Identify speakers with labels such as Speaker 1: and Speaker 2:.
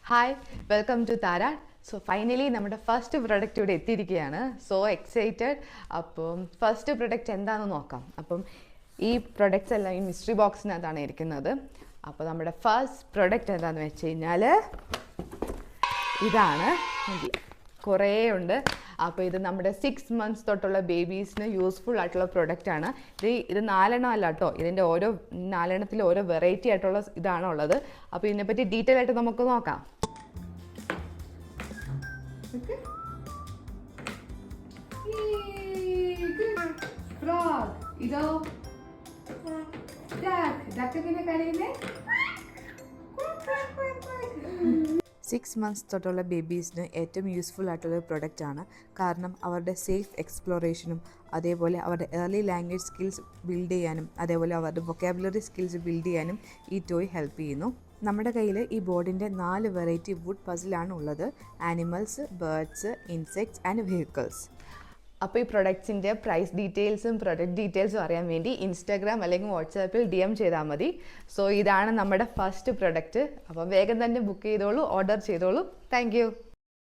Speaker 1: Hi welcome to Tara. So finally നമ്മുടെ first product ഇവിടെ എത്തിയിരിക്കുകയാണ്. So excited. അപ്പം ഫസ്റ്റ് പ്രൊഡക്റ്റ് എന്താണെന്ന് നോക്കാം. അപ്പം ഈ പ്രൊഡക്റ്റ്സ് എല്ലാം ഈ മിസ്റ്ററി ബോക്സിനകത്താണ് ഇരിക്കുന്നത്. അപ്പോൾ നമ്മുടെ ഫസ്റ്റ് പ്രൊഡക്റ്റ് എന്താണെന്ന് വെച്ച് കഴിഞ്ഞാൽ ഇതാണ്. കുറേ ഉണ്ട്. അപ്പോൾ ഇത് നമ്മുടെ 6 months തൊട്ടുള്ള ബേബീസിന് യൂസ്ഫുൾ ആയിട്ടുള്ള പ്രൊഡക്റ്റാണ്. ഇത് 4 അല്ല കേട്ടോ, ഇതിൻ്റെ ഓരോ 4 ഓരോ വെറൈറ്റി ആയിട്ടുള്ള ഇതാണ് ഉള്ളത്. അപ്പോൾ ഇതിനെപ്പറ്റി ഡീറ്റെയിൽ ആയിട്ട് നമുക്ക് നോക്കാം. ഇതോ ഡക്കിനെ കരയുന്നേ. 6 months തൊട്ടുള്ള ബേബീസിന് ഏറ്റവും യൂസ്ഫുൾ ആയിട്ടുള്ള പ്രൊഡക്റ്റാണ്. കാരണം അവരുടെ സേഫ് എക്സ്പ്ലോറേഷനും അതേപോലെ അവരുടെ ഏർലി ലാംഗ്വേജ് സ്കിൽസ് ബിൽഡ് ചെയ്യാനും അതേപോലെ അവരുടെ വൊക്കാബുലറി സ്കിൽസ് ബിൽഡ് ചെയ്യാനും ഈ ടോയ് ഹെൽപ്പ് ചെയ്യുന്നു. നമ്മുടെ കയ്യിൽ ഈ ബോർഡിൻ്റെ 4 വെറൈറ്റി വുഡ് പസിലാണ് ഉള്ളത്. Animals, birds, insects and vehicles. അപ്പോൾ ഈ പ്രൊഡക്ട്സിൻ്റെ പ്രൈസ് ഡീറ്റെയിൽസും പ്രൊഡക്റ്റ് ഡീറ്റെയിൽസും അറിയാൻ വേണ്ടി ഇൻസ്റ്റാഗ്രാം അല്ലെങ്കിൽ വാട്സാപ്പിൽ DM ചെയ്താൽ മതി. സോ ഇതാണ് നമ്മുടെ ഫസ്റ്റ് പ്രൊഡക്റ്റ്. അപ്പോൾ വേഗം തന്നെ ബുക്ക് ചെയ്തോളൂ, ഓർഡർ ചെയ്തോളൂ. താങ്ക്